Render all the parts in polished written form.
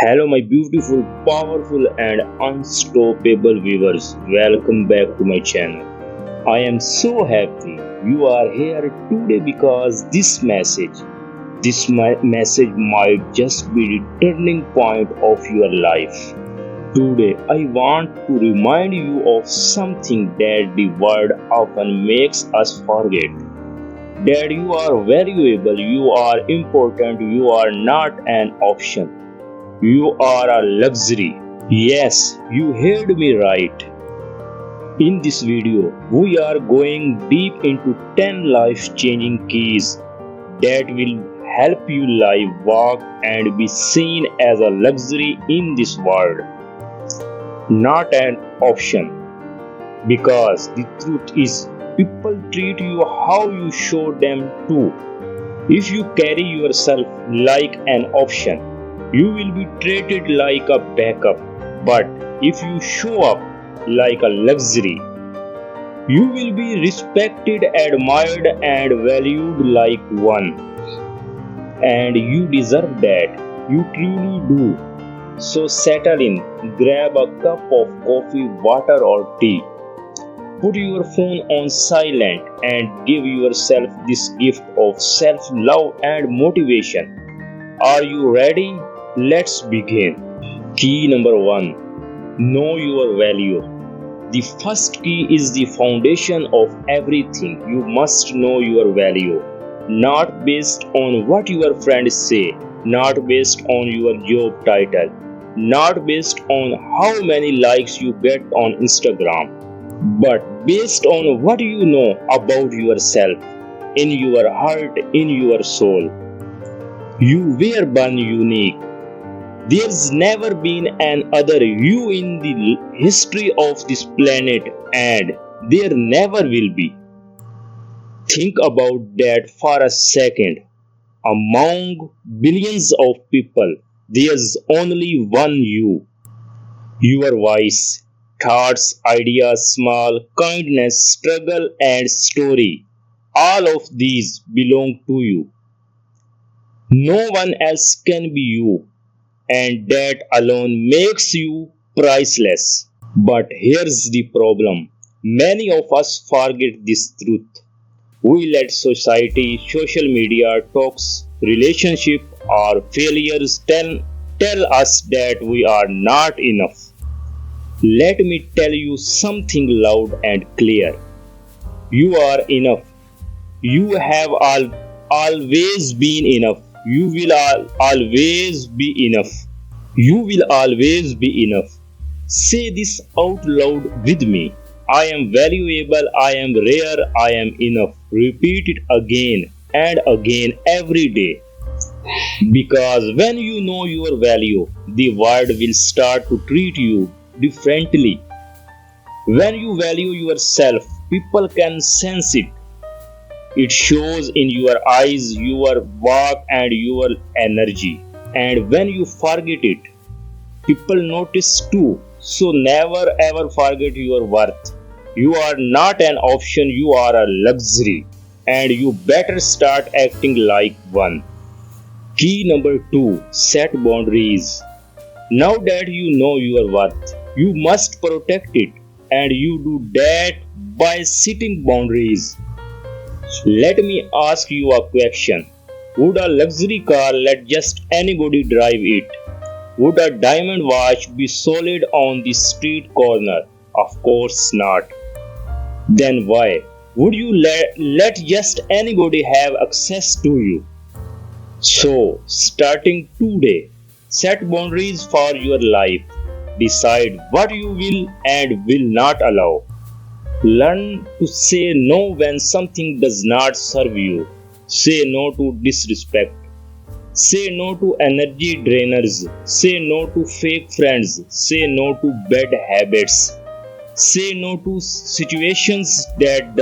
Hello, my beautiful, powerful, and unstoppable viewers. Welcome back to my channel. I am so happy you are here today because this message might just be the turning point of your life. Today, I want to remind you of something that the world often makes us forget. That you are valuable, you are important, you are not an option. You are a luxury. Yes, you heard me right. In this video, we are going deep into 10 life changing keys that will help you live, walk, and be seen as a luxury in this world, not an option. Because the truth is, people treat you how you show them to. If you carry yourself like an option, you will be treated like a backup. But if you show up like a luxury, you will be respected, admired, and valued like one. And you deserve that. You truly do. So settle in, grab a cup of coffee, water, or tea. Put your phone on silent and give yourself this gift of self love and motivation. Are you ready? Let's begin. Key number 1. Know your value. The first key is the foundation of everything. You must know your value. Not based on what your friends say, not based on your job title, not based on how many likes you get on Instagram, but based on what you know about yourself, in your heart, in your soul. You were born unique. There's never been an other you in the history of this planet, and there never will be. Think about that for a second. Among billions of people, there's only one you. Your voice, thoughts, ideas, small, kindness, struggle, and story. All of these belong to you. No one else can be you, and that alone makes you priceless. But here's the problem, many of us forget this truth. We let society, social media, talks, relationship, or failures tell us that we are not enough. Let me tell you something loud and clear. You are enough. You have always been enough. You will always be enough. You will always be enough. Say this out loud with me. I am valuable, I am rare, I am enough. Repeat it again and again every day. Because when you know your value, the world will start to treat you differently. When you value yourself, people can sense it. It shows in your eyes, your walk, and your energy. And when you forget it, people notice too. So never ever forget your worth. You are not an option, you are a luxury. And you better start acting like one. Key number 2. Set boundaries. Now that you know your worth, you must protect it. And you do that by setting boundaries. Let me ask you a question. Would a luxury car let just anybody drive it? Would a diamond watch be sold on the street corner? Of course not. Then why would you let just anybody have access to you? So, starting today, set boundaries for your life. Decide what you will and will not allow. Learn to say no when something does not serve you. Say no to disrespect. Say no to energy drainers. Say no to fake friends. Say no to bad habits. Say no to situations that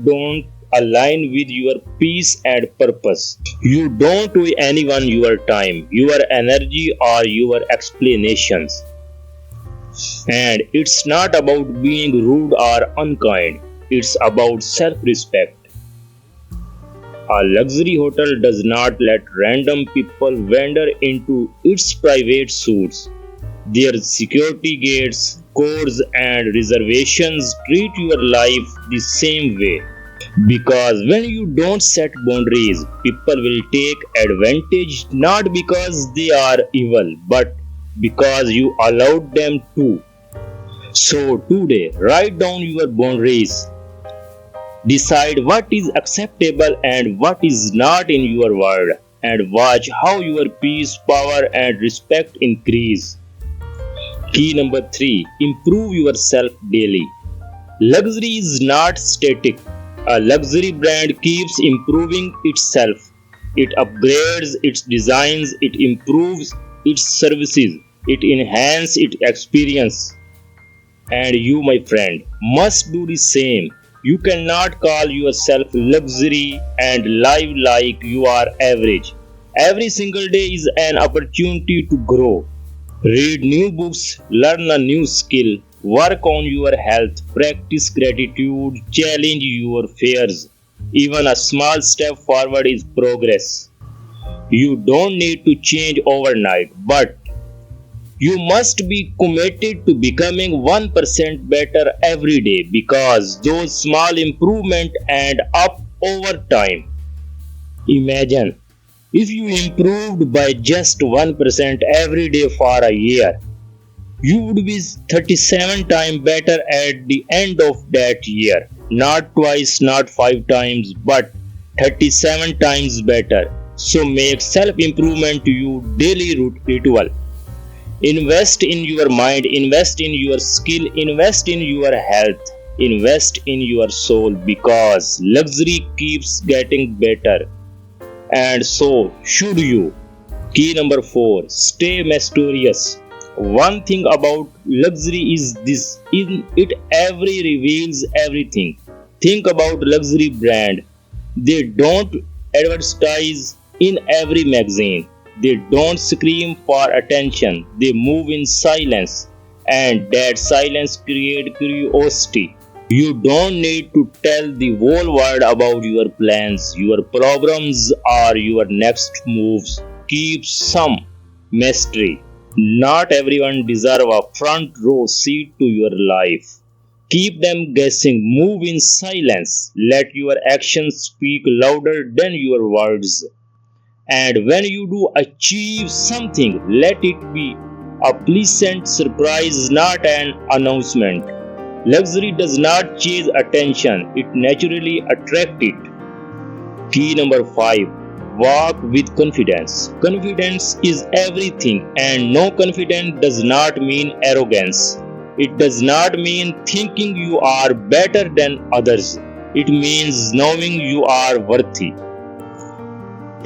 don't align with your peace and purpose. You don't owe anyone your time, your energy, or your explanations. And it's not about being rude or unkind, it's about self respect. A luxury hotel does not let random people wander into its private suites. Their security gates, codes, and reservations treat your life the same way. Because when you don't set boundaries, people will take advantage not because they are evil, but because you allowed them to. So today, write down your boundaries. Decide what is acceptable and what is not in your world, and watch how your peace, power, and respect increase. Key number 3, improve yourself daily. Luxury is not static. A luxury brand keeps improving itself. It upgrades its designs, it improves its services, it enhances its experience. And you, my friend, must do the same. You cannot call yourself luxury and live like you are average. Every single day is an opportunity to grow. Read new books, learn a new skill, work on your health, practice gratitude, challenge your fears. Even a small step forward is progress. You don't need to change overnight, but you must be committed to becoming 1% better every day because those small improvements add up over time. Imagine if you improved by just 1% every day for a year, you would be 37 times better at the end of that year. Not twice, not 5 times, but 37 times better. So make self improvement your daily ritual. Invest in your mind, invest in your skill, invest in your health, invest in your soul because luxury keeps getting better. And so should you. Key number 4, stay mysterious. One thing about luxury is this, in it every reveals everything. Think about luxury brand. They don't advertise in every magazine. They don't scream for attention. They move in silence. And that silence creates curiosity. You don't need to tell the whole world about your plans, your programs, or your next moves. Keep some mystery. Not everyone deserves a front row seat to your life. Keep them guessing. Move in silence. Let your actions speak louder than your words. And when you do achieve something, let it be a pleasant surprise, not an announcement. Luxury does not chase attention, it naturally attracts it. Key number 5, walk with confidence. Confidence is everything, and no confidence does not mean arrogance. It does not mean thinking you are better than others. It means knowing you are worthy.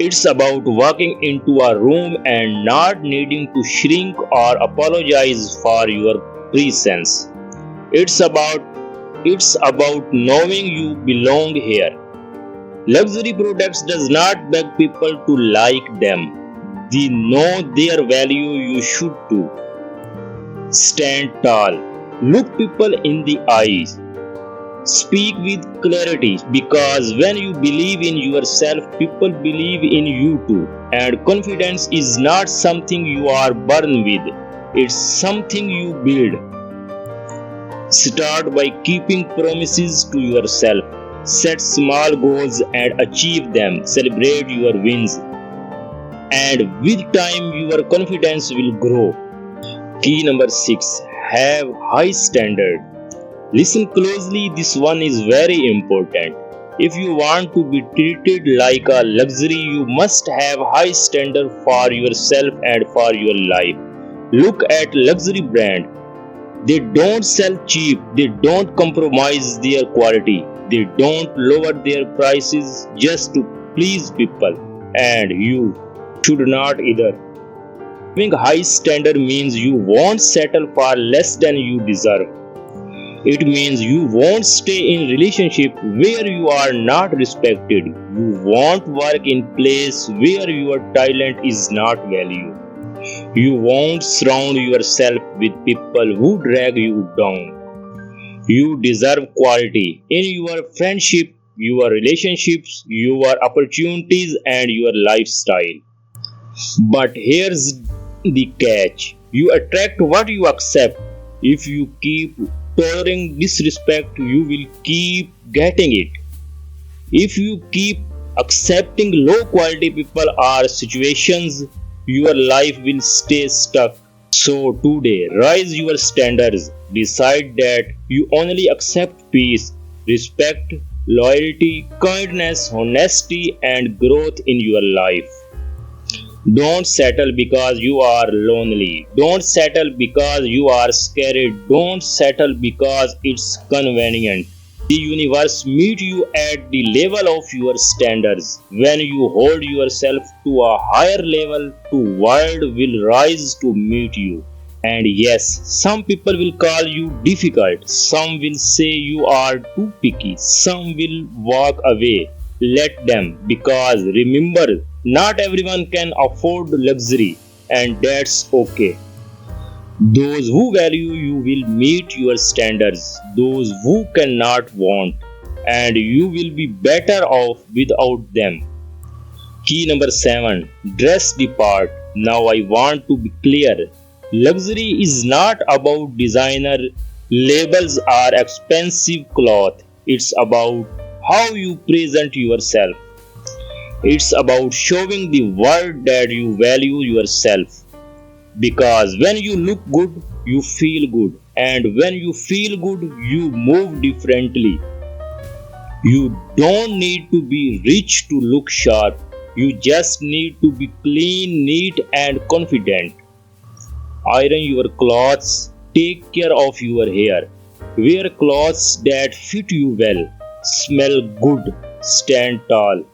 It's about walking into a room and not needing to shrink or apologize for your presence. It's about it's about knowing you belong here. Luxury products does not beg people to like them. They know their value, you should too. Stand tall. Look people in the eyes. Speak with clarity because when you believe in yourself, people believe in you too. And confidence is not something you are born with, it's something you build. Start by keeping promises to yourself. Set small goals and achieve them. Celebrate your wins. And with time, your confidence will grow. Key number 6, have high standard. Listen closely, this one is very important. If you want to be treated like a luxury, you must have high standard for yourself and for your life. Look at luxury brand. They don't sell cheap, they don't compromise their quality, they don't lower their prices just to please people, and you should not either. Having high standard means you won't settle for less than you deserve. It means you won't stay in relationship where you are not respected. You won't work in place where your talent is not valued. You won't surround yourself with people who drag you down. You deserve quality in your friendship, your relationships, your opportunities, and your lifestyle. But here's the catch: you attract what you accept. If you keep tolerating disrespect, you will keep getting it. If you keep accepting low quality people or situations, your life will stay stuck. So today, raise your standards. Decide that you only accept peace, respect, loyalty, kindness, honesty, and growth in your life. Don't settle because you are lonely. Don't settle because you are scared. Don't settle because it's convenient. The universe meet you at the level of your standards. When you hold yourself to a higher level, the world will rise to meet you. And yes, some people will call you difficult. Some will say you are too picky. Some will walk away. Let them, because remember, not everyone can afford luxury, and that's okay. Those who value you will meet your standards. Those who cannot won't, and you will be better off without them. Key number 7: dress the part. Now, I want to be clear. Luxury is not about designer labels or expensive cloth, it's about how you present yourself. It's about showing the world that you value yourself. Because when you look good, you feel good. And when you feel good, you move differently. You don't need to be rich to look sharp. You just need to be clean, neat, and confident. Iron your clothes. Take care of your hair. Wear clothes that fit you well. Smell good. Stand tall.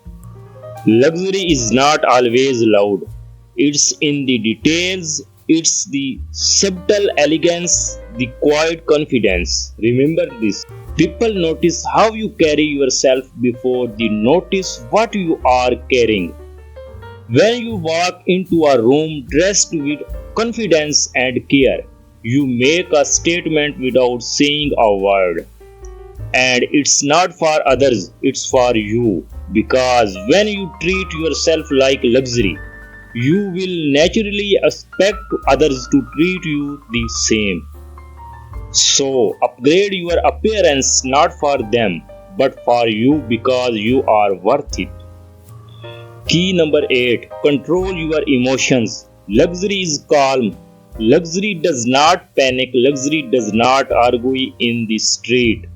Luxury is not always loud. It's in the details, it's the subtle elegance, the quiet confidence. Remember this. People notice how you carry yourself before they notice what you are carrying. When you walk into a room dressed with confidence and care, you make a statement without saying a word. And it's not for others, it's for you. Because when you treat yourself like luxury, you will naturally expect others to treat you the same. So, upgrade your appearance not for them, but for you because you are worth it. Key number 8: control your emotions. Luxury is calm. Luxury does not panic. Luxury does not argue in the street.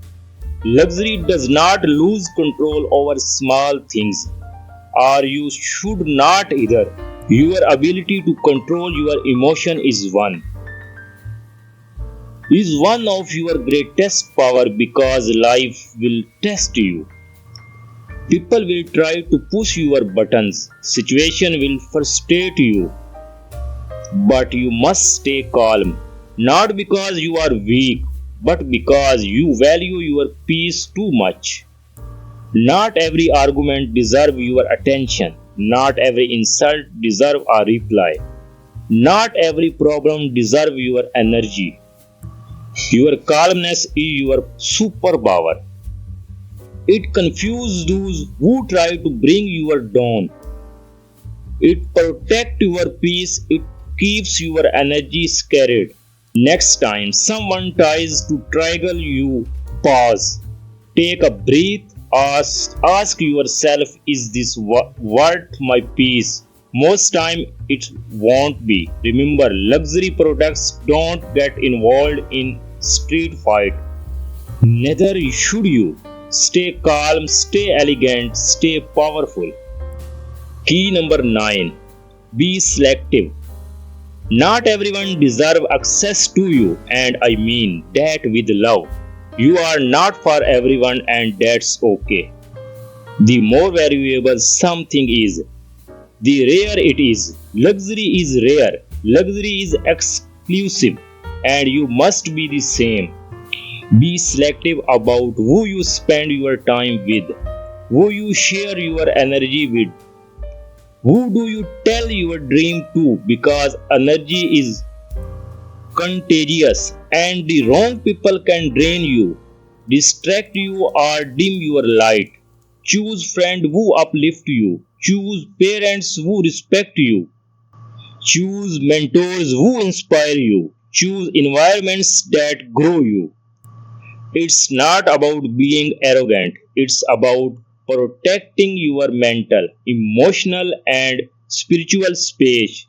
Luxury does not lose control over small things, or you should not either. Your ability to control your emotion is one of your greatest power because life will test you. People will try to push your buttons. Situation will frustrate you, but you must stay calm. Not because you are weak, but because you value your peace too much. Not every argument deserves your attention. Not every insult deserves a reply. Not every problem deserves your energy. Your calmness is your superpower. It confuses those who try to bring you down. It protects your peace. It keeps your energy scared. Next time someone tries to trigger you, pause. Take a breath. Ask yourself, is this worth my peace? Most time it won't be. Remember, luxury products don't get involved in street fight. Neither should you. Stay calm, stay elegant, stay powerful. Key number 9: be selective. Not everyone deserves access to you, and I mean that with love. You are not for everyone, and that's okay. The more valuable something is, the rare it is. Luxury is rare, luxury is exclusive, and you must be the same. Be selective about who you spend your time with, who you share your energy with, who do you tell your dream to, because energy is contagious and the wrong people can drain you, distract you, or dim your light. Choose friends who uplift you. Choose parents who respect you. Choose mentors who inspire you. Choose environments that grow you. It's not about being arrogant, it's about protecting your mental, emotional, and spiritual space.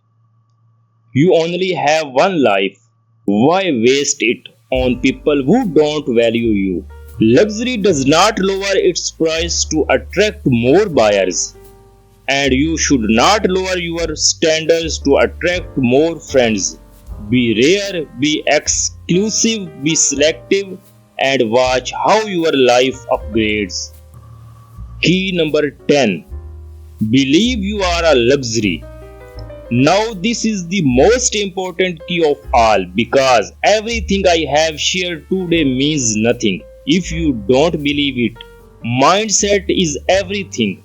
You only have one life. Why waste it on people who don't value you? Luxury does not lower its price to attract more buyers, and you should not lower your standards to attract more friends. Be rare, be exclusive, be selective, and watch how your life upgrades. Key number 10. Believe you are a luxury. Now, this is the most important key of all because everything I have shared today means nothing if you don't believe it. Mindset is everything.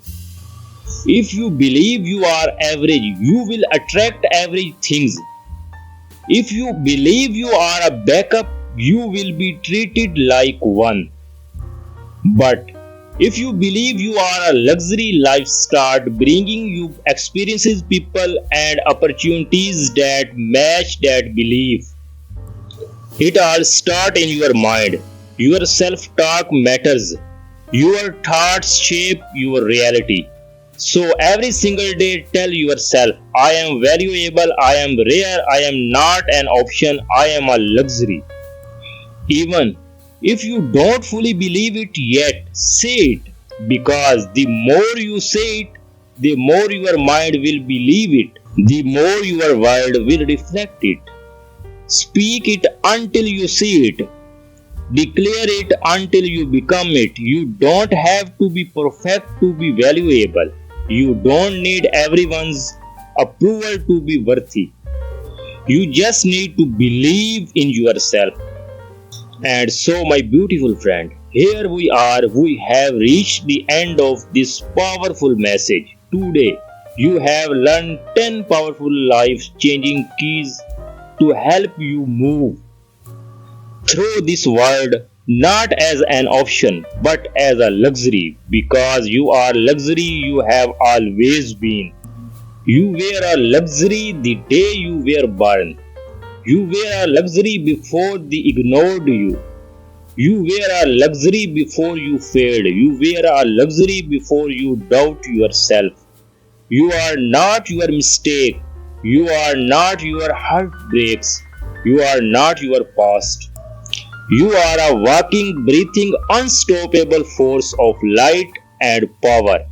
If you believe you are average, you will attract average things. If you believe you are a backup, you will be treated like one. But if you believe you are a luxury, life start bringing you experiences, people, and opportunities that match that belief. It all starts in your mind. Your self-talk matters. Your thoughts shape your reality. So every single day tell yourself, I am valuable, I am rare, I am not an option, I am a luxury. Even if you don't fully believe it yet, say it because the more you say it, the more your mind will believe it, the more your world will reflect it. Speak it until you see it. Declare it until you become it. You don't have to be perfect to be valuable. You don't need everyone's approval to be worthy. You just need to believe in yourself. And so, my beautiful friend, here we are, we have reached the end of this powerful message. Today, you have learned 10 powerful life changing keys to help you move through this world not as an option but as a luxury because you are luxury you have always been. You were a luxury the day you were born. You were a luxury before they ignored you. You were a luxury before you failed. You were a luxury before you doubt yourself. You are not your mistake. You are not your heartbreaks. You are not your past. You are a walking, breathing, unstoppable force of light and power,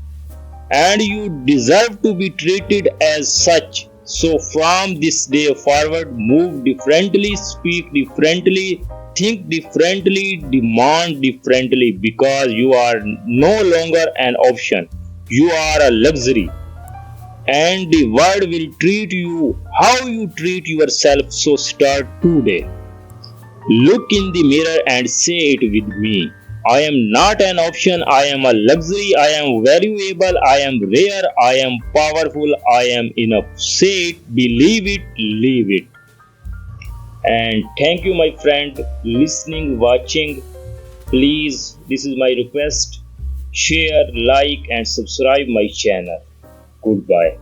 and you deserve to be treated as such. So, from this day forward, move differently, speak differently, think differently, demand differently because you are no longer an option. You are a luxury, and the world will treat you how you treat yourself. So, start today. Look in the mirror and say it with me. I am not an option, I am a luxury, I am valuable, I am rare, I am powerful, I am enough. Say it, believe it, live it. And thank you, my friend, listening, watching. Please, this is my request. Share, like, and subscribe my channel. Goodbye.